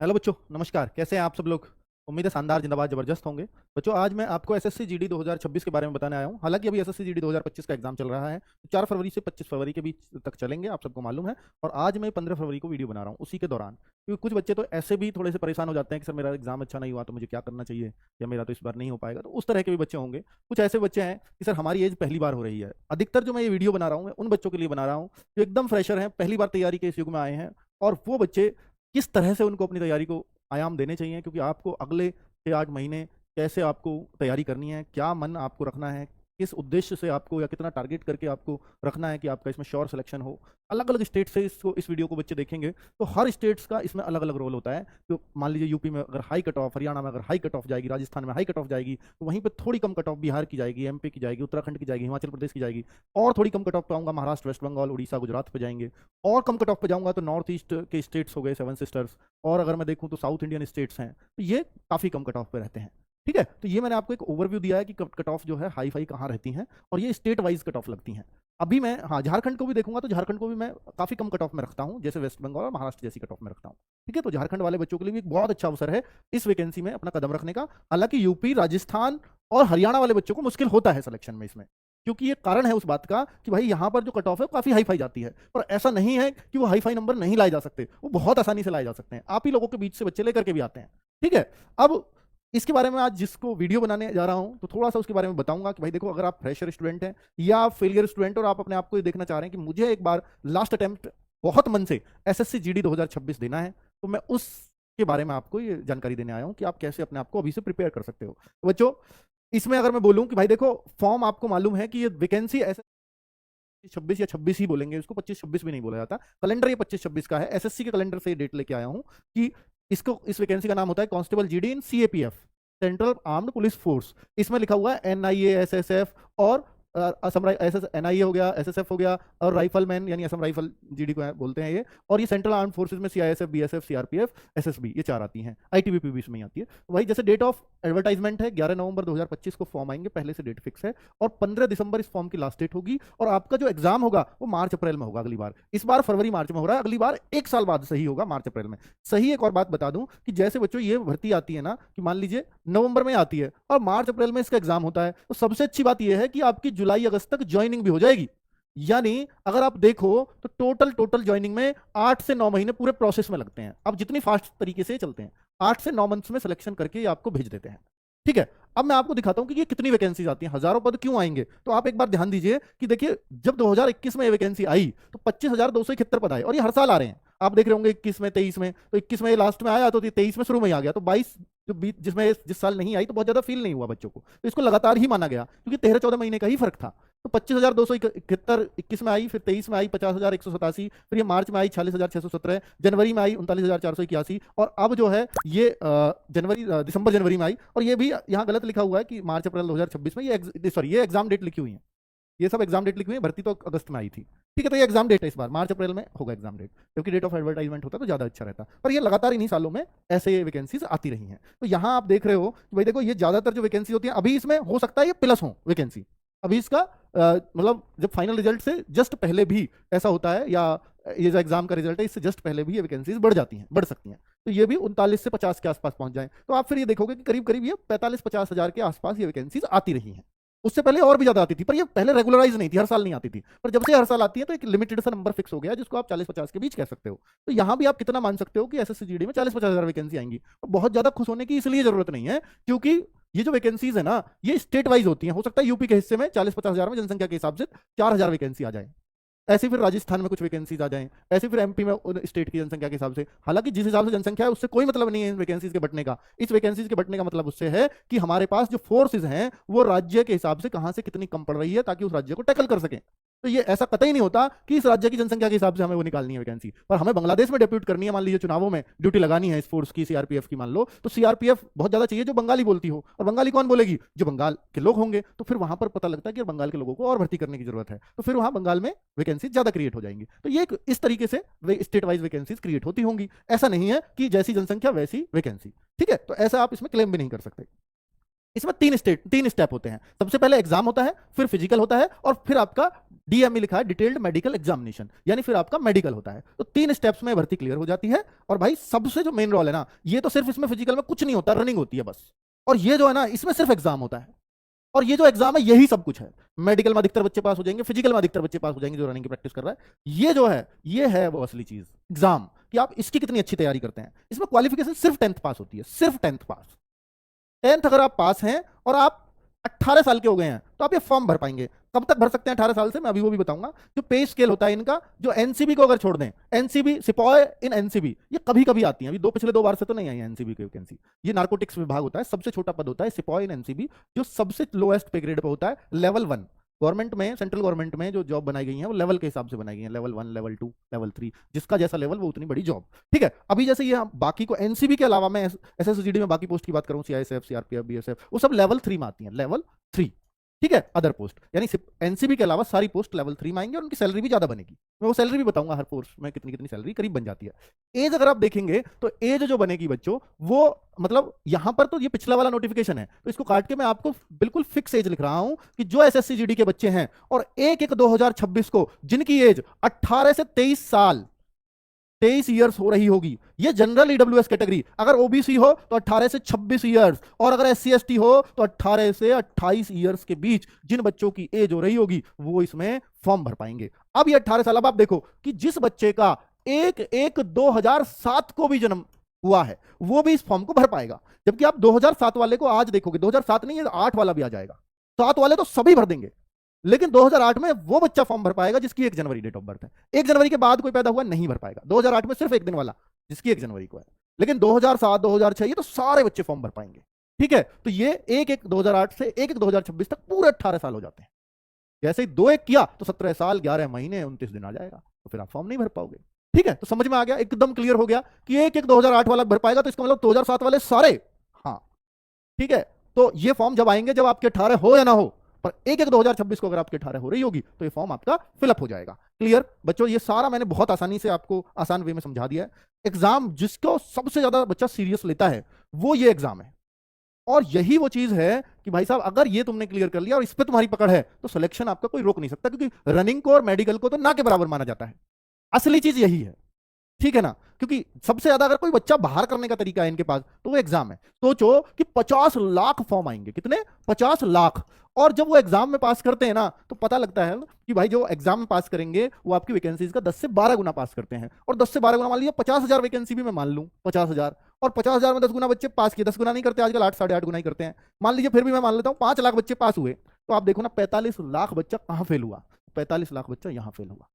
Hello बच्चों, नमस्कार। कैसे हैं आप सब लोग? उम्मीद है शानदार, जिंदाबाद, जबरदस्त होंगे। बच्चों, आज मैं आपको एसएससी जीडी 2026 के बारे में बताने आया हूं। हालांकि अभी एसएससी जीडी 2025 का एग्जाम चल रहा है, 4 फरवरी से 25 फरवरी के बीच तक चलेंगे, आप सबको मालूम है। और आज मैं 15 फरवरी को वीडियो बना रहा हूं उसी के दौरान, क्योंकि कुछ बच्चे तो ऐसे भी थोड़े से परेशान हो जाते हैं कि सर मेरा एग्जाम अच्छा नहीं हुआ तो मुझे क्या करना चाहिए, या मेरा तो इस बार नहीं हो पाएगा। तो उस तरह के भी बच्चे होंगे। कुछ ऐसे बच्चे हैं कि सर हमारी एज पहली बार हो रही है। अधिकतर जो मैं ये वीडियो बना रहा हूँ, मैं उन बच्चों के लिए बना रहा हूँ जो एकदम फ्रेशर हैं, पहली बार तैयारी के इस युग में आए हैं। और वो बच्चे किस तरह से उनको अपनी तैयारी को आयाम देने चाहिए, क्योंकि आपको अगले 6-8 महीने कैसे आपको तैयारी करनी है, क्या मन आपको रखना है, किस उद्देश्य से आपको या कितना टारगेट करके आपको रखना है कि आपका इसमें श्योर सिलेक्शन हो। अलग अलग स्टेट से इस वीडियो को बच्चे देखेंगे तो हर स्टेट्स का इसमें अलग अलग रोल होता है। तो मान लीजिए यूपी में अगर हाई कट ऑफ, हरियाणा में अगर हाई कट ऑफ जाएगी, राजस्थान में हाई कट ऑफ जाएगी, तो वहीं पर थोड़ी कम कट ऑफ बिहार की जाएगी, एमपी की जाएगी, उत्तराखंड की जाएगी, हिमाचल प्रदेश की जाएगी। और थोड़ी कम कट ऑफ पे आऊँगा, महाराष्ट्र, वेस्ट बंगाल, उड़ीसा, गुजरात पे जाएंगे। और कम कट ऑफ पे जाऊँगा तो नॉर्थ ईस्ट के स्टेट्स हो गए, सेवन सिस्टर्स। और अगर मैं देखूँ तो साउथ इंडियन स्टेट्स हैं, तो ये काफ़ी कम कट ऑफ पे रहते हैं। ठीक है, तो ये मैंने आपको एक ओवरव्यू दिया है कि कट ऑफ जो है हाई फाई कहाँ रहती हैं, और ये स्टेट वाइज कट ऑफ लगती हैं। अभी मैं झारखंड को भी देखूंगा तो झारखंड को भी मैं काफी कम कट ऑफ में रखता हूं, जैसे वेस्ट बंगाल और महाराष्ट्र जैसी कट ऑफ में रखता हूं। ठीक है, तो झारखंड वाले बच्चों के लिए भी एक बहुत अच्छा अवसर है इस वैकेंसी में अपना कदम रखने का। हालांकि यूपी, राजस्थान और हरियाणा वाले बच्चों को मुश्किल होता है सिलेक्शन में इसमें, क्योंकि ये कारण है उस बात का कि भाई यहाँ पर जो कट ऑफ है वो काफी हाई फाई जाती है। और ऐसा नहीं है कि वो हाई फाई नंबर नहीं लाए जा सकते, वो बहुत आसानी से लाए जा सकते हैं। आप ही लोगों के बीच से बच्चे लेकर के भी आते हैं। ठीक है, अब इसके बारे में आज जिसको वीडियो बनाने जा रहा हूं तो थोड़ा सा उसके बारे में बताऊंगा कि भाई देखो, अगर आप फ्रेशर स्टूडेंट हैं या आप फेलियर स्टूडेंट और आप अपने आप को ये देखना चाह रहे हैं कि मुझे एक बार लास्ट अटेम्प्ट बहुत मन से एसएससी जीडी 2026 देना है, तो मैं उसके बारे में आपको ये जानकारी देने आया हूं कि आप कैसे अपने आप को अभी से प्रिपेयर कर सकते हो। तो बच्चों, इसमें अगर मैं बोलूं कि भाई देखो, फॉर्म आपको मालूम है कि ये वैकेंसी ऐसे 26 या 26 ही बोलेंगे इसको, 25-26 भी नहीं बोला जाता। कैलेंडर ये 25-26 का है। एसएससी के कैलेंडर से डेट लेके आया हूं कि इसको, इस वैकेंसी का नाम होता है कांस्टेबल जीडी इन CAPF, central armed police force. इसमें लिखा हुआ है एनआईए, एसएसएफ और असम एनआईए हो गया, एसएसएफ हो गया, और राइफलमैन यानी असम राइफल जीडी को बोलते हैं ये। और ये सेंट्रल आर्म्ड फोर्सेज में सीआईएसएफ, बीएसएफ, सीआरपीएफ, एसएसबी, ये 4 आती हैं। आईटीबीपी भी इसमें आती है। वही जैसे डेट ऑफ एडवर्टाइजमेंट है 11 नवंबर 2025 को फॉर्म आएंगे, पहले से डेट फिक्स है। और 15 दिसंबर इस फॉर्म की लास्ट डेट होगी। और आपका जो एग्जाम होगा वो मार्च अप्रैल में होगा अगली बार। इस बार फरवरी मार्च में हो रहा है, अगली बार 1 साल बाद सही होगा, मार्च अप्रैल में। सही, एक और बात बता दूं कि जैसे बच्चों ये भर्ती आती है ना, कि मान लीजिए नवंबर में आती है और मार्च अप्रैल में इसका एग्जाम होता है, तो सबसे अच्छी बात यह है कि आपकी जुलाई अगस्त तक ज्वाइनिंग भी हो जाएगी। यानी अगर आप देखो तो टोटल ज्वाइनिंग में 8 से 9 महीने पूरे प्रोसेस में लगते हैं। अब जितनी फास्ट तरीके से चलते हैं, 8 से 9 मंथ्स में सिलेक्शन करके ये आपको भेज देते हैं। ठीक है, अब मैं आपको दिखाता हूं कि ये कितनी वैकेंसीज आती हैं, हजारों पद क्यों आएंगे। तो आप एक बार ध्यान दीजिए कि देखिए, जब 2021 में ये वैकेंसी आई तो 25,271 पद आए, और ये हर साल आ रहे हैं। आप देख रहे होंगे 21 में, 23 में, तो 21 में ये लास्ट में आया, तो 23 में शुरू में ही आ गया, तो 22 जो बीच जिसमें जिस साल नहीं आई तो बहुत ज्यादा फील नहीं हुआ बच्चों को, तो इसको लगातार ही माना गया क्योंकि 13-14 महीने का ही फर्क था। तो 25,271 21 में आई, फिर 23 में आई 50,187, फिर ये मार्च में आई 46,617, जनवरी में आई 39,481, और अब जो है ये दिसंबर जनवरी में आई। और ये भी यहाँ गलत लिखा हुआ है कि मार्च अप्रैल 2026 में, ये सॉरी, ये एग्जाम डेट लिखी हुई है, ये सब एग्जाम डेट लिखी हुई है। भर्ती तो अगस्त में आई थी। ठीक है, तो ये एग्जाम डेट है, इस बार मार्च अप्रैल में होगा एग्जाम डेट, क्योंकि डेट ऑफ एडवर्टाइजमेंट होता है तो ज्यादा अच्छा रहता। पर ये लगातार इन्हीं सालों में ऐसे वैकेंसीज आती रही हैं। तो यहाँ आप देख रहे हो कि भाई देखो, ये ज्यादातर जो वैकेंसी होती है, अभी इसमें हो सकता है ये प्लस हो वैकेंसी। अभी इसका मतलब जब फाइनल रिजल्ट से जस्ट पहले भी ऐसा होता है, या ये जो एग्जाम का रिजल्ट है इससे जस्ट पहले भी ये वैकेंसीज बढ़ जाती हैं, बढ़ सकती हैं। तो ये भी 39 से 50 के आसपास पहुंच जाए, तो आप फिर ये देखोगे कि करीब करीब ये 45-50 हजार के आसपास ये वैकेंसीज आती रही हैं। उससे पहले और भी ज्यादा आती थी, पर ये पहले रेगुलराइज नहीं थी, हर साल नहीं आती थी। पर जब से हर साल आती है तो एक लिमिटेड सा नंबर फिक्स हो गया, जिसको आप 40-50 के बीच कह सकते हो। तो यहाँ भी आप कितना मान सकते हो कि एसएससी जीडी में 40-50 हजार वैकेंसी आएंगी। और बहुत ज्यादा खुश होने की इसलिए जरूरत नहीं है, क्योंकि ये जो वैकेंसीज है ना, ये स्टेट वाइज होती हैं। हो सकता है यूपी के हिस्से में 40-50 हजार में जनसंख्या के हिसाब से 4,000 वैकेंसी आ जाए, ऐसे फिर राजस्थान में कुछ वैकेंसीज आ जाएं, ऐसे फिर एमपी में स्टेट की जनसंख्या के हिसाब से। हालांकि जिस हिसाब से जनसंख्या है उससे कोई मतलब नहीं है इन वैकेंसीज के बटने का। इस वैकेंसीज के बटने का मतलब उससे है कि हमारे पास जो फोर्सेज हैं वो राज्य के हिसाब से कहां से कितनी कम पड़ रही है, ताकि उस राज्य को टैकल कर सकें। तो ये ऐसा कतई नहीं होता कि इस राज्य की जनसंख्या के हिसाब से हमें वो निकालनी है वैकेंसी। पर हमें बांग्लादेश में डेप्यूट करनी है, मान लीजिए चुनावों में ड्यूटी लगानी है इस फोर्स की, सीआरपीएफ की मान लो, तो सीआरपीएफ बहुत ज्यादा चाहिए जो बंगाली बोलती हो। और बंगाली कौन बोलेगी? जो बंगाल के लोग होंगे। तो फिर वहां पर पता लगता है कि बंगाल के लोगों को और भर्ती करने की जरूरत है, तो फिर वहां बंगाल में वैकेंसी ज्यादा क्रिएट हो जाएंगी। तो ये इस तरीके से स्टेट वाइज वैकेंसीज क्रिएट होती होंगी। ऐसा नहीं है कि जैसी जनसंख्या वैसी वैकेंसी। ठीक है, तो ऐसा आप इसमें क्लेम भी नहीं कर सकते। इसमें तीन स्टेप होते हैं। सबसे पहले एग्जाम होता है, फिर फिजिकल होता है, और फिर आपका डीएमई लिखा है, डिटेल्ड मेडिकल एग्जामिनेशन, यानी फिर आपका मेडिकल होता है। तो 3 स्टेप्स में भर्ती क्लियर हो जाती है। और भाई सबसे जो मेन रोल है ना, ये तो सिर्फ इसमें फिजिकल में कुछ नहीं होता, रनिंग होती है बस। और ये जो है ना, इसमें सिर्फ एग्जाम होता है, और ये जो एग्जाम है यही सब कुछ है। मेडिकल में अधिकतर बच्चे पास हो जाएंगे, फिजिकल में अधिकतर बच्चे पास हो जाएंगे जो रनिंग की प्रैक्टिस कर रहा है। ये जो है, ये है वो असली चीज, एग्जाम, कि आप इसकी कितनी अच्छी तैयारी करते हैं। इसमें क्वालिफिकेशन सिर्फ 10th पास होती है, सिर्फ 10th पास। 10th अगर आप पास हैं और आप 18 साल के हो गए हैं, तो आप ये फॉर्म भर पाएंगे। कब तक भर सकते हैं 18 साल से, मैं अभी वो भी बताऊंगा। जो पे स्केल होता है इनका, जो एनसीबी को अगर छोड़ दें, एनसीबी सिपॉय इन एनसीबी, ये कभी कभी आती है, अभी पिछले 2 बार से तो नहीं आई है एनसीबी की वैकेंसी। ये नार्कोटिक्स विभाग होता है, सबसे छोटा पद होता है सिपॉय इन एनसीबी, जो सबसे लोएस्ट पे ग्रेड पे होता है, लेवल 1। गवर्नमेंट में, सेंट्रल गवर्नमेंट में जो जॉब बनाई गई है वो लेवल के हिसाब से बनाई गई है, लेवल 1, लेवल 2, लेवल 3, जिसका जैसा लेवल वो उतनी बड़ी जॉब। ठीक है, अभी जैसे ये बाकी को एनसीबी के अलावा मैं एसएसजीडी में बाकी पोस्ट की बात करूं, सीआईएसएफ, सीआरपीएफ, बीएसएफ, वो सब लेवल 3 में आती हैं, लेवल 3। ठीक है, अदर पोस्ट, यानी एनसीबी के अलावा सारी पोस्ट लेवल 3 में आएंगे, और उनकी सैलरी भी ज्यादा बनेगी। मैं वो सैलरी भी बताऊंगा, हर पोस्ट में कितनी कितनी सैलरी करीब बन जाती है। एज अगर आप देखेंगे तो एज जो बनेगी बच्चों, वो मतलब यहां पर तो ये पिछला वाला नोटिफिकेशन है, तो इसको काट के मैं आपको बिल्कुल फिक्स एज लिख रहा हूं कि जो एसएससी जीडी के बच्चे हैं और 1/1/2026 को जिनकी एज 18 से 23 साल, 23 ईयर्स हो रही होगी, ये जनरल ईडब्ल्यूएस कैटेगरी। अगर ओबीसी हो तो 18 से 26 ईयर्स, और अगर एससी एसटी हो तो 18 से 28 ईयर्स के बीच जिन बच्चों की एज हो रही होगी, वो इसमें फॉर्म भर पाएंगे। अब ये 18 साल, अब आप देखो कि जिस बच्चे का 1/1/2007 को भी जन्म हुआ है, वो भी इस फॉर्म को भर पाएगा। जबकि आप 2007 वाले को आज देखोगे, 2007 नहीं, 8 वाला भी आ जाएगा, 7 वाले तो सभी भर देंगे। लेकिन 2008 में वो बच्चा फॉर्म भर पाएगा जिसकी 1 जनवरी डेट ऑफ बर्थ है। 1 जनवरी के बाद कोई पैदा हुआ नहीं भर पाएगा। 2008 में सिर्फ 1 दिन वाला जिसकी 1 जनवरी को है। लेकिन 2007, 2006 ये तो सारे बच्चे फॉर्म भर पाएंगे। ठीक है, तो ये 1/1/2008 से 1/1/2026 तक पूरे 18 साल हो जाते हैं। जैसे ही 2/1 किया तो 17 साल 11 महीने 29 दिन आ जाएगा, तो फिर आप फॉर्म नहीं भर पाओगे। ठीक है, तो समझ में आ गया, एकदम क्लियर हो गया कि 1/1/2008 वाला भर पाएगा, तो इसका मतलब 2007 वाले सारे। हाँ, ठीक है, तो ये फॉर्म जब आएंगे, जब आपके 18 हो या ना हो, पर 1/1/2026 को अगर आपके 18 हो रही होगी, तो ये फॉर्म आपका फिलअप हो जाएगा। क्लियर बच्चों, ये सारा मैंने बहुत आसानी से आपको आसान वे में समझा दिया है। एग्जाम जिसको सबसे ज्यादा बच्चा सीरियस लेता है, वो ये एग्जाम है। और यही वो चीज है कि भाई साहब, अगर ये तुमने क्लियर कर लिया और इस पे तुम्हारी पकड़ है, तो सिलेक्शन आपका कोई रोक नहीं सकता, क्योंकि रनिंग को और मेडिकल को तो ना के बराबर माना जाता है। असली चीज यही है, ठीक है ना। क्योंकि सबसे ज्यादा अगर कोई बच्चा बाहर करने का तरीका है इनके पास, तो वो एग्जाम है। सोचो कि 50 लाख फॉर्म आएंगे, कितने, 50 लाख। और जब वो एग्जाम में पास करते हैं ना, तो पता लगता है कि भाई जो एग्जाम में पास करेंगे, वो आपकी वैकेंसीज का 10 से 12 गुना पास करते हैं। और 10 से 12 गुना मान लीजिए 50,000 वैकेंसी भी मैं मान लूं, 50,000, और 50,000 में 10 गुना बच्चे पास किए, 10 गुना नहीं करते आजकल, 8 साढ़े 8 गुना ही करते हैं। मान लीजिए फिर भी मैं मान लेता हूं 5 लाख बच्चे पास हुए, तो आप देखो ना 45 लाख बच्चा कहां फेल हुआ, 45 लाख बच्चा यहां फेल हुआ।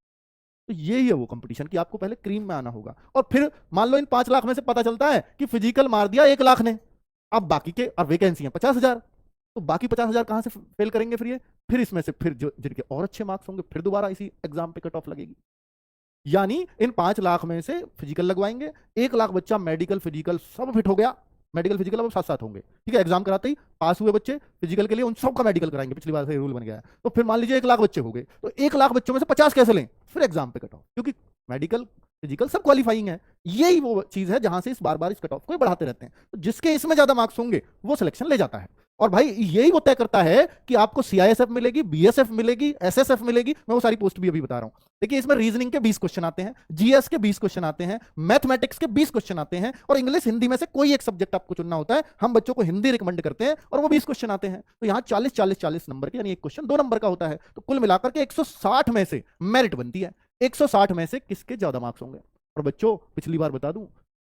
तो यही है वो कंपटीशन कि आपको पहले क्रीम में आना होगा। और फिर मान लो इन 5 लाख में से पता चलता है कि फिजिकल मार दिया 1 लाख ने, अब बाकी के, अब वैकेंसी है 50,000, तो बाकी 50,000 कहां से फेल करेंगे फिर ये, फिर इसमें से फिर जो जिनके और अच्छे मार्क्स होंगे, फिर दोबारा इसी एग्जाम पे कट ऑफ लगेगी। यानी इन 5 लाख में से फिजिकल लगवाएंगे, 1 लाख बच्चा मेडिकल फिजिकल सब फिट हो गया, मेडिकल फिजिकल अब साथ साथ होंगे। ठीक है, एग्जाम कराते ही पास हुए बच्चे फिजिकल के लिए उन सबका मेडिकल कराएंगे, पिछली बार से रूल बन गया है। तो फिर मान लीजिए 1 लाख बच्चे हो गए, तो 1 लाख बच्चों में से 50 कैसे लें, फिर एग्जाम पे कट ऑफ, क्योंकि मेडिकल फिजिकल सब क्वालिफाइंग है। यही वो चीज है जहां से इस बार बार इस कट ऑफ को बढ़ाते रहते हैं। तो जिसके इसमें ज्यादा मार्क्स होंगे वो सिलेक्शन ले जाता है। और भाई यही वो तय करता है कि आपको सीआईएसएफ मिलेगी, बीएसएफ मिलेगी, एसएसएफ मिलेगी। मैं वो सारी पोस्ट भी अभी बता रहा हूं। देखिए, इसमें रीजनिंग के 20 क्वेश्चन आते हैं, जीएस के 20 क्वेश्चन आते हैं, मैथमेटिक्स के 20 क्वेश्चन आते हैं, और इंग्लिश हिंदी में से कोई एक सब्जेक्ट आपको चुनना होता है। हम बच्चों को हिंदी रिकमेंड करते हैं, और वो 20 क्वेश्चन आते हैं। तो यहाँ 40 नंबर के, यानी एक क्वेश्चन 2 नंबर का होता है। तो कुल मिलाकर के 160 में से मेरिट बनती है। 160 में से किसके ज्यादा मार्क्स होंगे। और बच्चों पिछली बार बता दूं,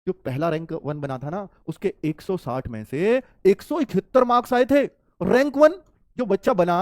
जो पहला रैंक 1 बना था ना, उसके 160 में से 171 मार्क्स आए थे। रैंक 1 जो बच्चा बना,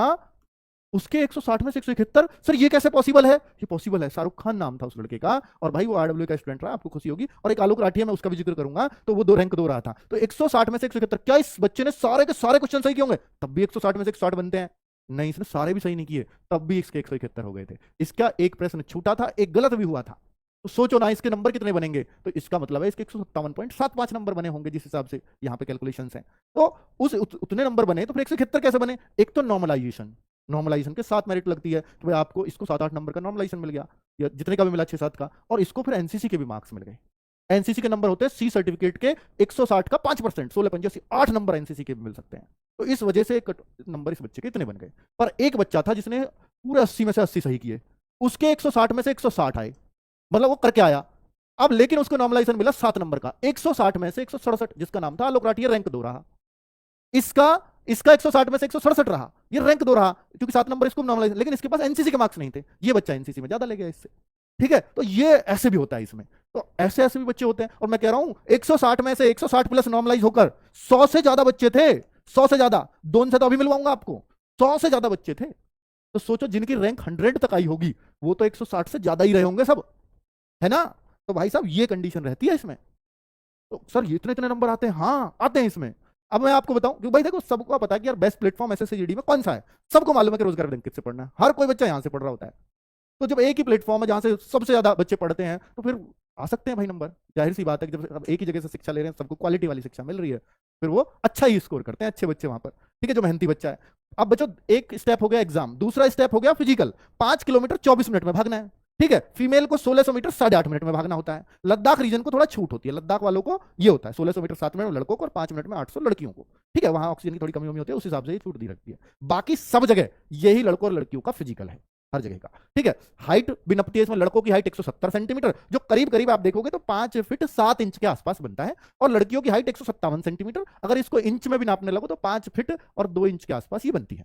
उसके 160 में से 171। सर ये कैसे पॉसिबल है? ये पॉसिबल है, शाहरुख खान नाम था उस लड़के का, और भाई वो आरडब्ल्यू का स्टूडेंट रहा, आपको खुशी होगी। और एक आलोक राठिया, मैं उसका भी जिक्र करूंगा, तो वो 2 रैंक 2 रहा था। तो 160 में से 171, क्या इस बच्चे ने सारे के सारे क्वेश्चन सही किए होंगे? तब भी 160 में से 160 बनते हैं? नहीं, इसने सारे भी सही नहीं किए, तब भी इसके 171 हो गए थे। इसका एक प्रश्न छूटा था, एक गलत भी हुआ था। तो सोचो ना इसके नंबर कितने बनेंगे। तो इसका मतलब है इसके 157.75 नंबर बने होंगे, जिस हिसाब से यहाँ पे कैलकुलेशंस हैं। तो उतने नंबर बने, तो फिर 171 कैसे बने? एक तो नॉर्मलाइजेशन के साथ मेरिट लगती है कि भाई आपको इसको 7-8 नंबर का नॉर्मलाइजेशन मिल गया, या जितने का भी मिला 6-7 का, और इसको फिर एनसीसी के भी मार्क्स मिल गए। एनसीसी के नंबर होते हैं सी सर्टिफिकेट के 160 का 5%, 16 पंजे 8 नंबर एनसीसी के भी मिल सकते हैं। तो इस वजह से नंबर इस बच्चे के इतने बन गए। पर एक बच्चा था जिसने पूरे 80 में से 80 सही किए, उसके 160 में से 160 आए, मतलब वो करके आया। अब लेकिन उसको नॉर्मलाइजेशन मिला 7 नंबर का, 160 में से 167, जिसका नाम था आलोक राठी, रैंक 2 रहा। इसका इसका 160 में से 167 रहा, ये रैंक 2 रहा, क्योंकि 7 नंबर इसको नॉर्मलाइज, लेकिन इसके पास एनसीसी के मार्क्स नहीं थे, ये बच्चा एनसीसी में ज्यादा ले गया इससे। ठीक है, तो ये ऐसे भी होता है इसमें, तो ऐसे ऐसे भी बच्चे होते हैं। और मैं कह रहा हूं 160 में से 160 प्लस नॉर्मलाइज होकर 100 से ज्यादा बच्चे थे, 100 से ज्यादा, दोनों से तो अभी मिलवाऊंगा आपको, 100 से ज्यादा बच्चे थे। तो सोचो जिनकी रैंक 100 तक आई होगी वो तो 160 से ज्यादा ही रहे होंगे सब, है ना। तो भाई साहब ये कंडीशन रहती है इसमें। तो सर ये इतने इतने नंबर आते हैं, हाँ आते हैं इसमें। अब मैं आपको बताऊं, क्योंकि भाई देखो सबको पता है कि यार बेस्ट प्लेटफॉर्म एसएससी जीडी में कौन सा है, सबको मालूम है कि रोजगार बैंक से पढ़ना है, हर कोई बच्चा यहां से पढ़ रहा होता है। तो जब एक ही प्लेटफॉर्म है जहां से सबसे ज्यादा बच्चे पढ़ते हैं तो फिर आ सकते हैं भाई नंबर, जाहिर सी बात है कि जब अब एक ही जगह से शिक्षा ले रहे हैं, सबको क्वालिटी वाली शिक्षा मिल रही है, फिर वो अच्छा ही स्कोर करते हैं, अच्छे बच्चे वहां पर। ठीक है, जो मेहनती बच्चा है। अब बच्चों एक स्टेप हो गया एग्जाम, दूसरा स्टेप हो गया फिजिकल, 5 किलोमीटर 24 मिनट में भागना है। ठीक है, फीमेल को 1600 मीटर 8.5 मिनट में भागना होता है। लद्दाख रीजन को थोड़ा छूट होती है, लद्दाख वालों को ये होता है 1600 मीटर 7 मिनट में लड़कों को और 5 मिनट में 800 लड़कियों को। ठीक है, वहां ऑक्सीजन की थोड़ी कमी होती है, उस हिसाब से ये छूट दी रखती है। बाकी सब जगह यही लड़कों और लड़कियों का फिजिकल है, हर जगह का। ठीक है, हाइट भी नपती है इसमें, लड़कों की हाइट 170 सेंटीमीटर, जो करीब करीब आप देखोगे तो 5 फीट 7 इंच के आसपास बनता है, और लड़कियों की हाइट 157 सेंटीमीटर, अगर इसको इंच में भी नापने लगो तो 5 फीट और 2 इंच के आसपास ये बनती है।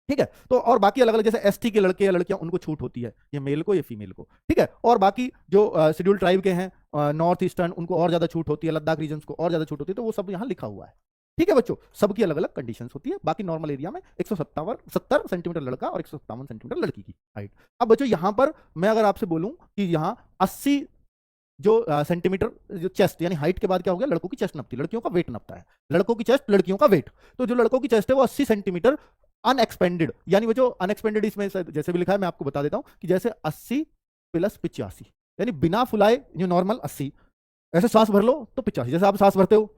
ठीक है, तो और बाकी अलग अलग जैसे एसटी के लड़के या लड़कियां उनको छूट होती है, ये मेल को ये फीमेल को। ठीक है, और बाकी जो शेड्यूल ट्राइब के हैं नॉर्थ ईस्टर्न, उनको और ज्यादा छूट होती है, लद्दाख रीजन को और ज्यादा छूट होती है, तो वो सब यहाँ लिखा हुआ है। ठीक है बच्चों, सबकी अलग अलग कंडीशंस होती है। बाकी नॉर्मल एरिया में 170 सेंटीमीटर लड़का और 157 सेंटीमीटर लड़की की हाइट। अब बच्चों यहां पर मैं अगर आपसे बोलूं कि यहाँ 80 जो सेंटीमीटर जो चेस्ट यानी हाइट के बाद क्या हो गया, लड़कों की चेस्ट नपती, लड़कियों का वेट नपता है, लड़कों की चेस्ट लड़कियों का वेट। तो जो लड़कों की चेस्ट है वो 80 सेंटीमीटर अनएक्सपेंडेड, यानी वो जो अनएक्सपेंडेड इसमें जैसे भी लिखा है मैं आपको बता देता हूं कि जैसे 80 प्लस 85, यानी बिना फुलाए जो नॉर्मल 80, ऐसे सांस भर लो तो 85, जैसे आप सांस भरते हो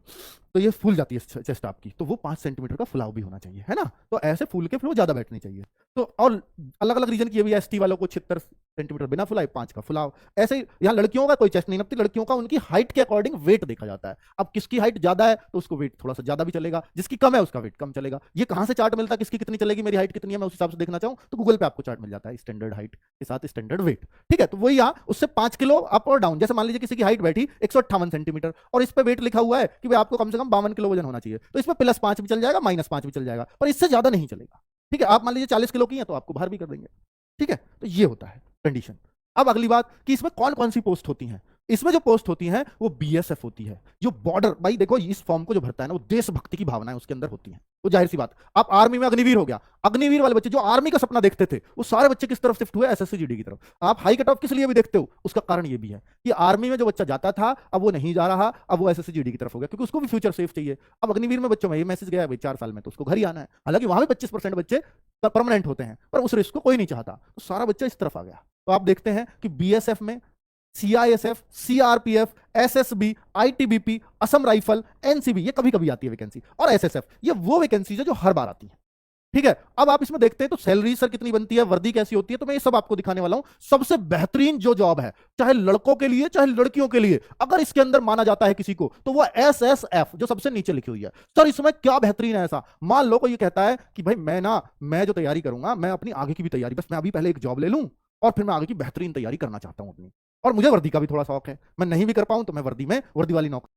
तो ये फूल जाती है चेस्ट आपकी, तो वो 5 सेंटीमीटर का फुलाव भी होना चाहिए, है ना। तो ऐसे फूल के फिर वो ज्यादा बैठनी चाहिए। तो और अलग अलग रीजन की भी, एसटी वालों को 76 सेंटीमीटर बिना फुलाए, 5 का फुलाव। ऐसे ही यहाँ लड़कियों का कोई चेस्ट नहीं नपती, लड़कियों का उनकी हाइट के अकॉर्डिंग वेट देखा जाता है। अब किसकी हाइट ज्यादा है तो उसको वेट थोड़ा सा ज्यादा भी चलेगा, जिसकी कम है उसका वेट कम चलेगा। ये कहां से चार्ट मिलता है किसकी कितनी चलेगी, मेरी हाइट कितनी है, मैं उस हिसाब से देखना चाहूँ तो गूगल पे आपको चार्ट मिल जाता है स्टैंडर्ड हाइट के साथ स्टैंडर्ड वेट। ठीक है, तो वही यहाँ उससे 5 किलो अप और डाउन, जैसे मान लीजिए किसी की हाइट बैठी 158 सेंटीमीटर और इस पे वेट लिखा हुआ है कि भाई आपको कम से कम 52 किलो वजन होना चाहिए, तो इसमें +5 भी चल जाएगा, -5 भी चल जाएगा, पर इससे ज्यादा नहीं चलेगा। ठीक है, आप मान लीजिए 40 किलो की है तो आपको बाहर भी कर देंगे। ठीक है, तो ये होता है कंडीशन। अब अगली बात कि इसमें कौन कौन सी पोस्ट होती हैं। इसमें जो पोस्ट होती है वो बीएसएफ होती है, जो बॉर्डर, भाई देखो इस फॉर्म को जो भरता है ना वो देशभक्ति की भावनाएं उसके अंदर होती हैं। तो जाहिर सी बात, आप आर्मी में अग्निवीर हो गया, अग्निवीर वाले बच्चे जो आर्मी का सपना देखते थे वो सारे बच्चे किस तरफ शिफ्ट हुए, एसएससी जीडी की तरफ। आप हाई कट ऑफ किस लिए भी देखते हो, उसका कारण ये भी है कि आर्मी में जो बच्चा जाता था अब वो नहीं जा रहा, अब वो एसएससी जीडी की तरफ हो गया, क्योंकि उसको भी फ्यूचर सेफ चाहिए। अब अग्निवीर में बच्चों में ये मैसेज गया भाई 4 साल में तो उसको घर ही आना है, हालांकि वहां भी 25% बच्चे परमानेंट होते हैं, पर उस रिस्क को कोई नहीं चाहता, तो सारा बच्चा इस तरफ आ गया। तो आप देखते हैं कि बीएसएफ में CISF, CRPF, SSB, ITBP, Assam rifle, NCB, ये कभी कभी आती है वैकेंसी, और एसएसएफ, ये वो वैकेंसी है जो हर बार आती है। ठीक है, अब आप इसमें देखते हैं तो सैलरी सर कितनी बनती है, वर्दी कैसी होती है, तो मैं ये सब आपको दिखाने वाला हूं। सबसे बेहतरीन जो जॉब है चाहे लड़कों के लिए चाहे लड़कियों के लिए, अगर इसके अंदर माना जाता है किसी को, तो वो एसएसएफ जो सबसे नीचे लिखी हुई है। सर इसमें क्या बेहतरीन है ऐसा, मान लो कोई ये कहता है कि भाई मैं जो तैयारी करूंगा, मैं अपनी आगे की भी तैयारी, बस मैं अभी पहले एक जॉब ले लूं और फिर मैं आगे की बेहतरीन तैयारी करना चाहता हूं अपनी, और मुझे वर्दी का भी थोड़ा शौक है, मैं नहीं भी कर पाऊं तो मैं वर्दी वाली नौकरी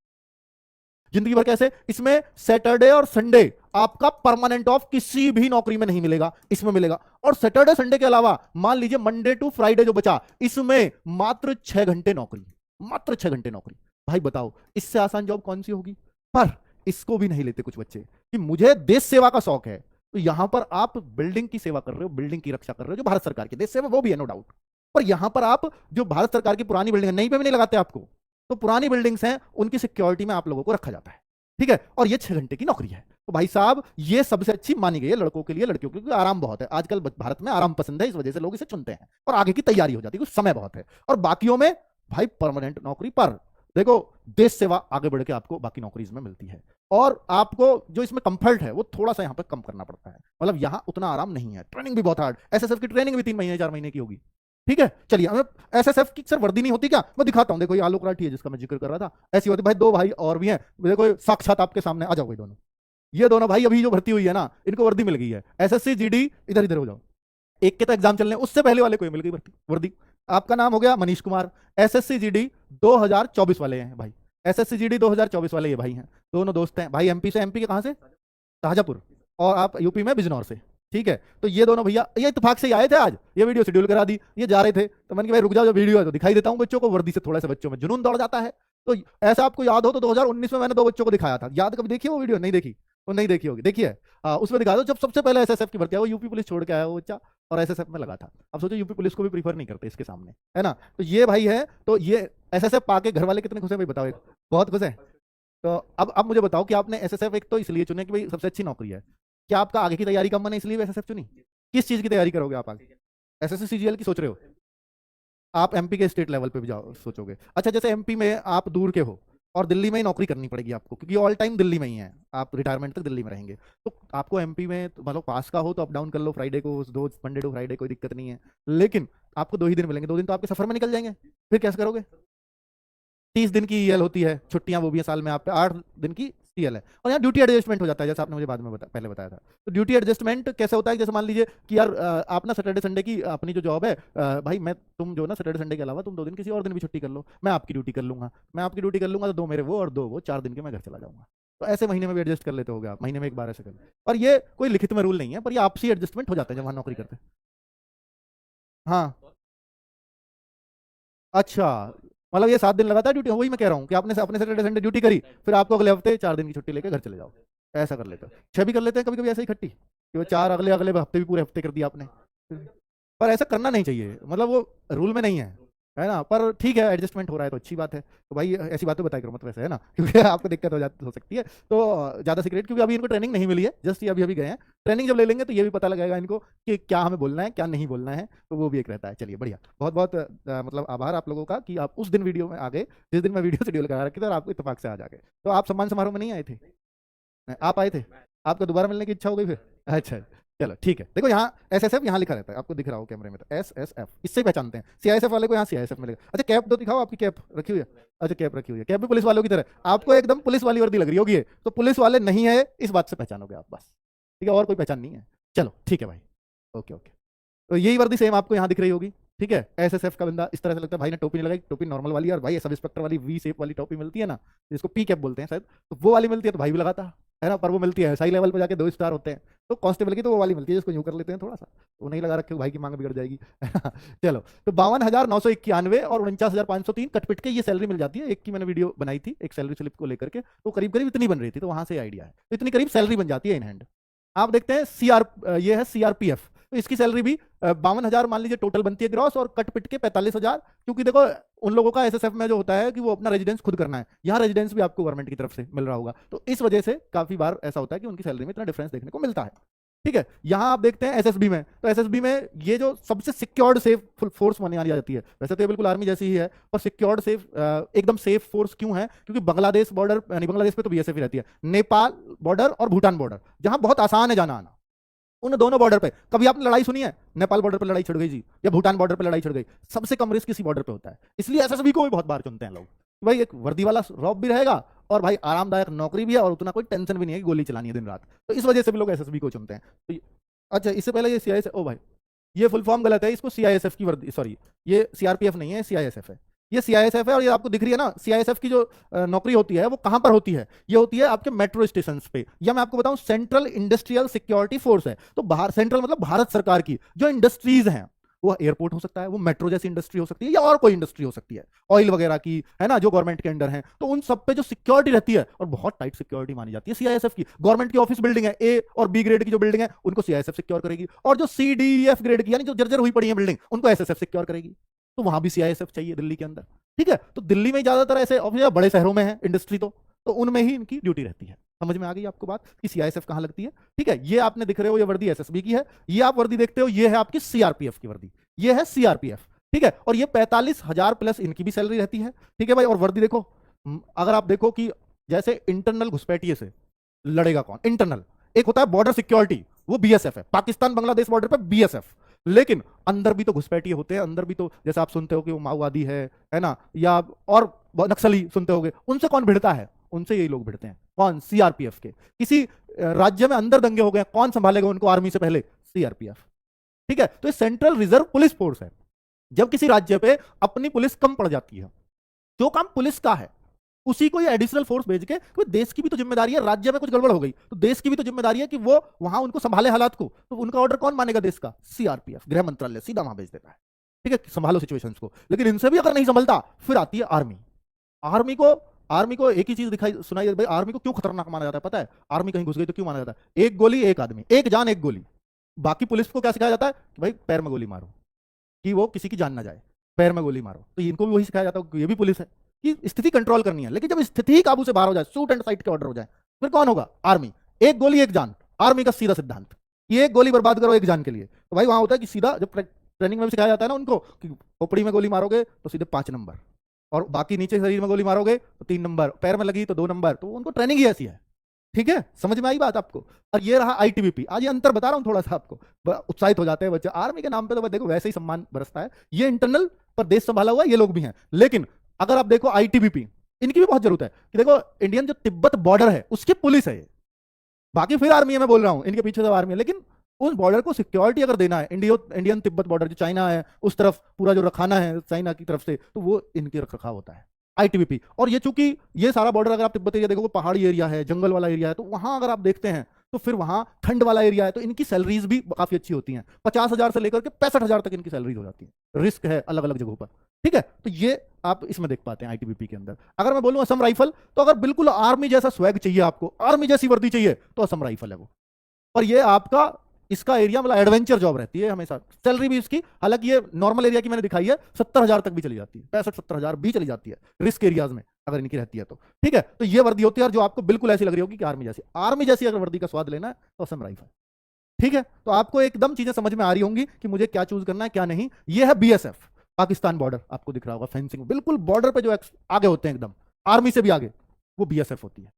जिंदगी भर। कैसे, इसमें सैटरडे और संडे आपका परमानेंट ऑफ किसी भी नौकरी में नहीं मिलेगा, इसमें मिलेगा। और सैटरडे संडे के अलावा मान लीजिए मंडे टू फ्राइडे जो बचा, इसमें मात्र 6 घंटे नौकरी, मात्र 6 घंटे नौकरी। भाई बताओ इससे आसान जॉब कौन सी होगी। पर इसको भी नहीं लेते कुछ बच्चे कि मुझे देश सेवा का शौक है, तो यहां पर आप बिल्डिंग की सेवा कर रहे हो, बिल्डिंग की रक्षा कर रहे हो, जो भारत सरकार की देश सेवा वो भी है नो डाउट, पर यहां पर आप जो भारत सरकार की पुरानी बिल्डिंग है, नई पे भी नहीं लगाते आपको, तो पुरानी बिल्डिंग्स हैं उनकी सिक्योरिटी में आप लोगों को रखा जाता है। ठीक है, और ये 6 घंटे की नौकरी है। तो भाई साहब ये सबसे अच्छी मानी गई है लड़कों के लिए, लड़कियों के लिए आराम बहुत है, आजकल भारत में आराम पसंद है, इस वजह से लोग इसे चुनते हैं, और आगे की तैयारी हो जाती है, कुछ समय बहुत है। और बाकियों में भाई परमानेंट नौकरी, पर देखो देश सेवा आगे बढ़ के आपको बाकी नौकरीज में मिलती है, और आपको जो इसमें कंफर्ट है वो थोड़ा सा यहाँ पे कम करना पड़ता है, मतलब यहाँ उतना आराम नहीं है, ट्रेनिंग भी बहुत हार्ड, एसएसएफ की ट्रेनिंग भी 3 महीने 4 महीने की होगी। ठीक है, चलिए हमें एसएसएफ की सर वर्दी नहीं होती क्या, मैं दिखाता हूं। देखो ये आलोक राठी है जिसका मैं जिक्र कर रहा था, ऐसी होती भाई, 2 भाई और भी हैं, देखो साक्षात आपके सामने, आ जाओ भाई दोनों। ये दोनों भाई अभी जो भर्ती हुई है ना, इनको वर्दी मिल गई है। एसएससी जीडी, इधर इधर हो जाओ, एक के तो एग्जाम चल रहे हैं, उससे पहले वाले को ही मिल गई भर्ती वर्दी। आपका नाम हो गया मनीष कुमार। एसएससी जीडी 2024 वाले हैं भाई, एसएससी जीडी 2024 वाले ये भाई हैं, दोनों दोस्त हैं भाई। एमपी से, एमपी के कहाँ से? शाहजहापुर। और आप यूपी में बिजनौर से, ठीक है। तो ये दोनों भैया ये इत्तेफाक से ही आए थे, आज ये वीडियो शेड्यूल करा दी, ये जा रहे थे तो मैंने कहा भाई रुक जाओ, जो वीडियो है तो दिखाई देता हूँ बच्चों को। वर्दी से थोड़ा सा बच्चों में जुनून दौड़ जाता है। तो ऐसा आपको याद हो तो 2019 में मैंने 2 बच्चों को दिखाया था, याद कभी देखी वो वीडियो? नहीं देखी? वो नहीं देखी होगी, देखिए उसमें दिखा दो जब सबसे पहले एसएसएफ की भर्ती है, वो यूपी पुलिस छोड़ के आया वो बच्चा और एसएसएफ में लगा था। अब सोचो यूपी पुलिस को भी प्रीफर नहीं करते इसके सामने, है ना। तो ये भाई है, तो ये एसएसएफ पाके घर वाले कितने खुश हैं भाई बताओ? एक बहुत खुश है। तो अब मुझे बताओ कि आपने एसएसएफ एक तो इसलिए चुने कि भाई सबसे अच्छी नौकरी है, क्या आपका आगे की तैयारी कम है इसलिए एसएसएफ चुनी? किस चीज की तैयारी करोगे आप आगे? एसएससी सीजीएल की सोच रहे हो? आप एमपी के स्टेट लेवल पे भी जाओ सोचोगे? अच्छा, जैसे एमपी में आप दूर के हो और दिल्ली में ही नौकरी करनी पड़ेगी आपको, क्योंकि ऑल टाइम दिल्ली में ही है, आप रिटायरमेंट तक दिल्ली में रहेंगे। तो आपको एमपी में मतलब पास का हो तो अप डाउन कर लो, फ्राइडे को दो, मंडे टू फ्राइडे, कोई दिक्कत नहीं है। लेकिन आपको 2 ही दिन मिलेंगे, 2 दिन तो आपके सफर में निकल जाएंगे, फिर कैसे करोगे? 30 दिन की ईएल होती है, छुट्टियां वो भी है साल में, आप पे 8 दिन की ईएल है। और यहाँ ड्यूटी एडजस्टमेंट हो जाता है, जैसे आपने मुझे बाद में पहले बताया था। तो ड्यूटी एडजस्टमेंट कैसे होता है? जैसे मान लीजिए कि यार आप ना सैटरडे संडे की अपनी जो जॉब है, भाई मैं तुम जो ना सैटरडे संडे के अलावा तुम 2 दिन किसी और दिन भी छुट्टी कर लो, मैं आपकी ड्यूटी कर लूंगा, मैं आपकी ड्यूटी कर लूंगा, तो 2 मेरे वो और 2 वो, 4 दिन के मैं घर चला जाऊंगा। तो ऐसे महीने में भी एडजस्ट कर लेते होगे आप, महीने में एक बार ऐसे कर लो। और ये कोई लिखित में रूल नहीं है, पर ये आपसी एडजस्टमेंट हो जाता है जब वहाँ नौकरी करते हैं। हाँ, अच्छा, मतलब ये 7 दिन लगातार ड्यूटी, वही मैं कह रहा हूँ कि आपने अपने सैटरडे संडे ड्यूटी करी, फिर आपको अगले हफ्ते 4 दिन की छुट्टी लेकर घर चले जाओ, ऐसा कर लेते हो। 6 भी कर लेते हैं कभी कभी ऐसे ही इकट्ठी, कि वो 4 अगले अगले हफ्ते भी पूरे हफ्ते कर दिया आपने। पर ऐसा करना नहीं चाहिए, मतलब वो रूल में नहीं है ना। पर ठीक है, एडजस्टमेंट हो रहा है तो अच्छी बात है। तो भाई ऐसी बातें बताया करो मत वैसे, है ना, क्योंकि आपको दिक्कत हो सकती है। तो ज़्यादा सीक्रेट, क्योंकि अभी इनको ट्रेनिंग नहीं मिली है, जस्ट ये अभी अभी गए हैं। ट्रेनिंग जब ले लेंगे तो ये भी पता लगेगा इनको कि क्या हमें बोलना है क्या नहीं बोलना है, तो वो भी एक रहता है। चलिए बढ़िया, बहुत बहुत मतलब आभार आप लोगों का कि आप उस दिन वीडियो में आ गए जिस दिन मैं वीडियो शेड्यूल करा रखी थी, और आपको इत्तेफाक से आ जाके। तो आप सम्मान समारोह में नहीं आए थे? आप आए थे? आपको दोबारा मिलने की इच्छा हो गई फिर? अच्छा, चलो ठीक है। देखो यहाँ एसएसएफ यहाँ लिखा रहता है, आपको दिख रहा हो कैमरे में, तो एसएसएफ इससे पहचानते हैं। सीआईएसएफ वाले को यहाँ सीआईएसएफ मिलेगा। अच्छा, कैप दो दिखाओ, आपकी कैप रखी हुई है? अच्छा, कैप रखी हुई है, कैप भी पुलिस वालों की तरह आपको एकदम पुलिस वाली वर्दी लग रही होगी, तो पुलिस वाले नहीं है इस बात से पहचानोगे आप बस, ठीक है, और कोई पहचान नहीं है। चलो ठीक है भाई, ओके ओके। तो यही वर्दी सेम आपको यहाँ दिख रही होगी, ठीक है। एसएसएफ का बंदा इस तरह से लगता है, भाई ने टोपी नहीं लगाई, टोपी नॉर्मल वाली, और भाई सब इंस्पेक्टर वाली वी शेप वाली टोपी मिलती है ना, जिसको पी कैप बोलते हैं शायद, तो वो वाली मिलती है तो भाई भी लगाता है ना। पर वो मिलती है एसआई लेवल पर जाके 2 स्टार होते हैं, तो कांस्टेबल की तो वो वाली मिलती है जिसको यूं कर लेते हैं थोड़ा सा, वो नहीं लगा रखे भाई की मांग बिगड़ जाएगी। चलो, तो 52,991 और 49,503 कटपिट के ये सैलरी मिल जाती है। एक की मैंने वीडियो बनाई थी एक सैलरी स्लिप को लेकर के, तो करीब करीब इतनी बन रही थी, तो वहां से आइडिया है, तो इतनी करीब सैलरी बन जाती है इन हैंड। आप देखते हैं ये है सीआरपीएफ, तो इसकी सैलरी भी 52,000 मान लीजिए टोटल बनती है ग्रॉस, और कट पिट के 45,000, क्योंकि देखो उन लोगों का एसएसएफ में जो होता है कि वो अपना रेजिडेंस खुद करना है, यहाँ रेजिडेंस भी आपको गवर्नमेंट की तरफ से मिल रहा होगा, तो इस वजह से काफी बार ऐसा होता है कि उनकी सैलरी में इतना डिफरेंस देखने को मिलता है। ठीक है, यहाँ आप देखते हैं एसएसबी में, तो एसएसबी में ये जो सबसे सिक्योर्ड सेफ फोर्स मानी जाती है, वैसे तो ये बिल्कुल आर्मी जैसी ही है, पर सिक्योर्ड सेफ एकदम सेफ फोर्स क्यों है? क्योंकि बांग्लादेश बॉर्डर, यानी बांग्लादेश पे तो बीएसएफ ही रहती है, नेपाल बॉर्डर और भूटान बॉर्डर, जहां बहुत आसान है जाना आना, उन दोनों बॉर्डर पे कभी आपने लड़ाई सुनी है? नेपाल बॉर्डर पे लड़ाई छिड़ गई जी, या भूटान बॉर्डर पे लड़ाई छिड़ गई, सबसे कम रिस्क इसी बॉर्डर पे होता है। इसलिए एसएसबी को भी बहुत बार चुनते हैं लोग, भाई एक वर्दी वाला रॉब भी रहेगा, और भाई आरामदायक नौकरी भी है, और उतना कोई टेंशन भी नहीं है कि गोली चलानी है दिन रात, तो इस वजह से भी लोग एसएसबी को चुनते हैं। तो अच्छा, इससे पहले ये सीआईएसएफ, ओ भाई ये फुल फॉर्म गलत है, इसको सीआईएसएफ की वर्दी, सॉरी ये सीआरपीएफ नहीं है, सीआईएसएफ है, ये सीआईएसएफ है। और ये आपको दिख रही है ना, सीआईएसएफ की जो नौकरी होती है वो कहां पर होती है? ये होती है आपके मेट्रो स्टेशन पे, या मैं आपको बताऊं सेंट्रल इंडस्ट्रियल सिक्योरिटी फोर्स है। तो बाहर सेंट्रल मतलब भारत सरकार की जो इंडस्ट्रीज हैं, वो एयरपोर्ट हो सकता है, वो मेट्रो जैसी इंडस्ट्री हो सकती है, या और कोई इंडस्ट्री हो सकती है, ऑयल वगैरह की, है ना, जो गवर्नमेंट के अंडर है, तो उन सब पे जो सिक्योरिटी रहती है, और बहुत टाइट सिक्योरिटी मानी जाती है सीआईएसएफ की। गवर्नमेंट की ऑफिस बिल्डिंग है, ए और बी ग्रेड की जो बिल्डिंग है उनको सीआईएसएफ सिक्योर करेगी, और जो सी डी एफ ग्रेड की यानी जो जर्जर हुई पड़ी है बिल्डिंग, उनको एसएसएफ सिक्योर करेगी। तो वहां भी सीआईएसएफ चाहिए दिल्ली के अंदर, ठीक है। तो दिल्ली में ज्यादातर ऐसे ऑफिस, बड़े शहरों में है इंडस्ट्री, तो उनमें ही इनकी ड्यूटी रहती है। समझ में आ गई आपको बात कि सीआईएसएफ कहां लगती है? ठीक है, ये आपने दिख रहे हो, ये वर्दी एसएसबी की है, ये आप वर्दी देखते हो, ये है आपकी सीआरपीएफ की वर्दी, ये है सीआरपीएफ, ठीक है। और ये 45,000 प्लस इनकी भी सैलरी रहती है, ठीक है भाई। और वर्दी देखो, अगर आप देखो कि जैसे इंटरनल घुसपैठिए से लड़ेगा कौन? इंटरनल। एक होता है बॉर्डर सिक्योरिटी, वो बीएसएफ है, पाकिस्तान बांग्लादेश बॉर्डर पे बीएसएफ। लेकिन अंदर भी तो घुसपैठिए होते हैं, अंदर भी तो जैसे आप सुनते हो कि वो माओवादी है ना, या और नक्सली सुनते होगे, उनसे कौन भिड़ता है? उनसे यही लोग भिड़ते हैं। कौन? सीआरपीएफ के। किसी राज्य में अंदर दंगे हो गए, कौन संभालेगा उनको आर्मी से पहले? सीआरपीएफ। ठीक है, तो ये सेंट्रल रिजर्व पुलिस फोर्स है। जब किसी राज्य पे अपनी पुलिस कम पड़ जाती है, जो काम पुलिस का है उसी को ये एडिशनल फोर्स भेज के, क्योंकि देश की भी तो जिम्मेदारी है, राज्य में कुछ गड़बड़ हो गई तो देश की भी तो जिम्मेदारी है कि वो वहां उनको संभाले हालात को, तो उनका ऑर्डर कौन मानेगा देश का? सीआरपीएफ, गृह मंत्रालय सीधा वहां भेज देता है। ठीक है, संभालो सिचुएशंस को। लेकिन इनसे भी अगर नहीं संभलता फिर आती है आर्मी। आर्मी को एक ही चीज दिखाई सुनाई देती, भाई आर्मी को क्यों खतरनाक माना जाता है पता है? आर्मी कहीं घुस गई तो क्यों माना जाता है? एक गोली एक आदमी, एक जान एक गोली। बाकी पुलिस को क्या सिखाया जाता है कि भाई पैर में गोली मारो, कि वो किसी की जान ना जाए, पैर में गोली मारो। तो इनको भी वही सिखाया जाता है, ये भी पुलिस है कि स्थिति कंट्रोल करनी है। लेकिन जब स्थिति ही काबू से बाहर हो जाए, शूट एंड साइट के ऑर्डर हो जाए, फिर कौन होगा? आर्मी। एक गोली एक जान, आर्मी का सीधा सिद्धांत। ये एक गोली बर्बाद करो एक जान के लिए। तो भाई वहां होता है कि सीधा, जब ट्रेनिंग में भी सिखाया जाता है ना उनको कि खोपड़ी में गोली मारोगे तो सीधे 5 नंबर, और बाकी नीचे शरीर में गोली मारोगे तो 3 नंबर, पैर में लगी तो 2 नंबर। तो उनको ट्रेनिंग ही ऐसी है। ठीक है, समझ में आई बात आपको? और ये रहा आईटीबीपी। आज ये अंतर बता रहा हूं थोड़ा सा आपको, उत्साहित हो जाते हैं बच्चे आर्मी के नाम पे, तो देखो वैसे ही सम्मान बरसता है। ये इंटरनल पर देश संभाला हुआ है, ये लोग भी हैं। लेकिन अगर आप देखो आईटीबीपी, इनकी भी बहुत जरूरत है कि देखो इंडियन जो तिब्बत बॉर्डर है उसकी पुलिस है ये। बाकी फिर आर्मी है, मैं बोल रहा हूं इनके पीछे सब आर्मी है, लेकिन उस बॉर्डर को सिक्योरिटी अगर देना है, इंडियन तिब्बत बॉर्डर जो चाइना है उस तरफ पूरा जो रखाना है चाइना की तरफ से, तो वो इनके रख रखाव होता है आईटीबीपी। और ये चूंकि ये सारा बॉर्डर अगर आप तिब्बत एरिया देखोगे, पहाड़ी एरिया है, जंगल वाला एरिया है, तो वहां अगर आप देखते हैं तो फिर वहां ठंड वाला एरिया है, तो इनकी सैलरीज भी काफी अच्छी होती हैं। 50,000 से लेकर के 65,000 तक इनकी सैलरीज हो जाती है। रिस्क है अलग अलग जगहों पर। ठीक है, तो ये आप इसमें देख पाते हैं आईटीबीपी के अंदर। अगर मैं बोलूं असम राइफल, तो अगर बिल्कुल आर्मी जैसा स्वैग चाहिए आपको, आर्मी जैसी वर्दी चाहिए, तो असम राइफल है वो। और ये आपका इसका एरिया मतलब एडवेंचर जॉब रहती है हमेशा। सैलरी भी इसकी, हालांकि ये नॉर्मल एरिया की मैंने दिखाई है, 70,000 तक भी चली जाती है, 65-70,000 भी चली जाती है रिस्क एरियाज में अगर इनकी रहती है तो। ठीक है, तो ये वर्दी होती है, और जो आपको बिल्कुल ऐसी लग रही होगी कि आर्मी जैसी अगर वर्दी का स्वाद लेना है तो असम राइफल। ठीक है, तो आपको एकदम चीजें समझ में आ रही होंगी कि मुझे क्या चूज करना है क्या नहीं। ये है बीएसएफ, पाकिस्तान बॉर्डर आपको दिख रहा होगा, फेंसिंग बिल्कुल बॉर्डर पे जो आगे होते हैं एकदम, आर्मी से भी आगे, वो बीएसएफ होती है।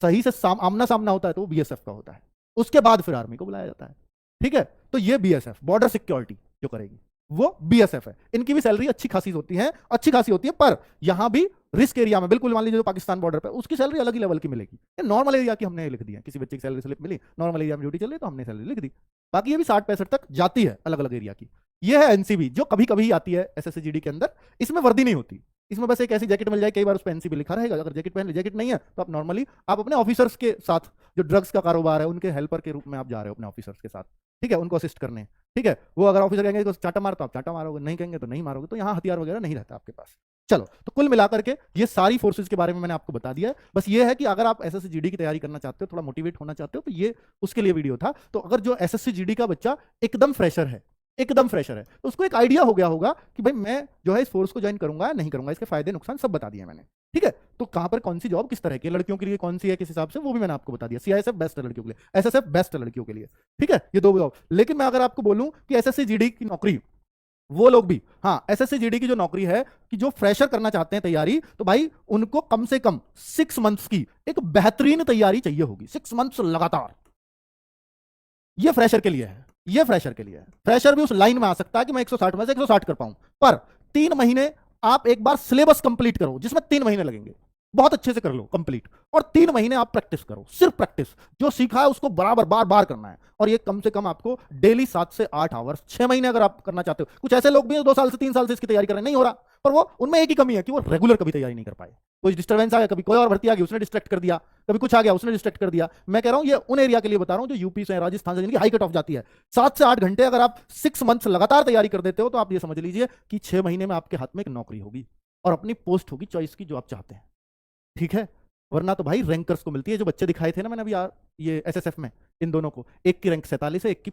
सही से आमना सामना होता है तो वो बीएसएफ का होता है। उसके बाद फिर आर्मी को बुलाया जाता है। ठीक है, तो ये बीएसएफ बॉर्डर सिक्योरिटी जो करेगी वो बीएसएफ है। इनकी भी सैलरी अच्छी खासी होती है, पर यहां भी रिस्क एरिया में, बिल्कुल मान लीजिए जो पाकिस्तान बॉर्डर पे, उसकी सैलरी अलग ही लेवल की मिलेगी। नॉर्मल एरिया की हमने लिख दी है, किसी बच्चे की सैलरी स्लिप मिली, नॉर्मल एरिया में ड्यूटी चल रही तो हमने सैलरी लिख दी। बाकी ये भी 60-65 तक जाती है अलग अलग एरिया की। ये है एनसीबी, जो कभी कभी आती है एसएससी के अंदर। इसमें वर्दी नहीं होती, इसमें बस एक ऐसी जैकेट मिल जाए, कई बार उस पर एनसीबी लिखा रहेगा। अगर जैकेट पहन ली, जैकेट नहीं है तो आप नॉर्मली आप अपने ऑफिसर्स के साथ, जो ड्रग्स का कारोबार है उनके हेल्पर के रूप में आप जा रहे हो अपने ऑफिसर्स के साथ। ठीक है, उनको असिस्ट करने। ठीक है, वो अगर ऑफिसर कहेंगे तो चाटा मार, तो आप चाटा मारोगे, नहीं कहेंगे तो नहीं मारोगे। तो यहाँ हथियार वगैरह नहीं रहता आपके पास। चलो, तो कुल मिलाकर के ये सारी फोर्सेज के बारे में मैंने आपको बता दिया है। बस ये है कि अगर आप एसएससी जीडी की तैयारी करना चाहते हो, थोड़ा मोटिवेट होना चाहते हो, तो ये उसके लिए वीडियो था। तो अगर जो एसएससी जीडी का बच्चा एकदम फ्रेशर है, तो उसको एक आइडिया हो गया होगा कि भाई मैं जो है इस फोर्स को ज्वाइन करूंगा या नहीं करूंगा, इसके फायदे नुकसान सब बता दिया मैंने। ठीक है, तो कहां पर कौन सी जॉब किस तरह की, लड़कियों के लिए कौन सी है किस हिसाब से, वो भी मैंने आपको बता दिया। सीआईएसएफ बेस्ट है लड़कियों के लिए, एसएसएफ बेस्ट है लड़कियों के लिए। ठीक है, ये 2 जॉब। लेकिन मैं अगर आपको बोलूं कि एसएससी जीडी की नौकरी, वो लोग भी, हाँ एसएससी जीडी की जो नौकरी है कि जो फ्रेशर करना चाहते हैं तैयारी, तो भाई उनको कम से कम 6 मंथ्स की एक बेहतरीन तैयारी चाहिए होगी, 6 मंथ्स लगातार। ये फ्रेशर के लिए है, ये फ्रेशर के लिए है। फ्रेशर भी उस लाइन में आ सकता है कि मैं 160 में से 160 कर पाऊं, पर 3 महीने आप एक बार सिलेबस कंप्लीट करो, जिसमें 3 महीने लगेंगे, बहुत अच्छे से कर लो कंप्लीट, और 3 महीने आप प्रैक्टिस करो, सिर्फ प्रैक्टिस। जो सीखा है उसको बराबर बार बार करना है, और ये कम से कम आपको डेली 7 से 8 आवर्स 6 महीने अगर आप करना चाहते हो। कुछ ऐसे लोग भी हैं 2 साल से 3 साल से इसकी तैयारी कर रहे हैं, नहीं हो रहा, पर वो उनमें एक ही कमी है कि वो रेगुलर कभी तैयारी नहीं कर पाए। कोई डिस्टर्बेंस आ गया, कभी कोई और भर्ती आ गई उसने डिस्ट्रैक्ट कर दिया, कभी कुछ आ गया उसने डिस्ट्रैक्ट कर दिया। मैं कह रहा हूं ये उन एरिया के लिए बता रहा हूं जो यूपी से, राजस्थान से, जिनकी हाई कट ऑफ जाती है। 7 से 8 घंटे अगर आप 6 मंथ्स लगातार तैयारी कर देते हो, तो आप ये समझ लीजिए कि 6 महीने में आपके हाथ में एक नौकरी होगी और अपनी पोस्ट होगी चॉइस की जो आप चाहते हैं। ठीक है, वरना तो भाई रैंकर्स को मिलती है। जो बच्चे दिखाए थे ना मैंने अभी ये एसएसएफ में, इन दोनों को, एक की रैंक 47 है, एक की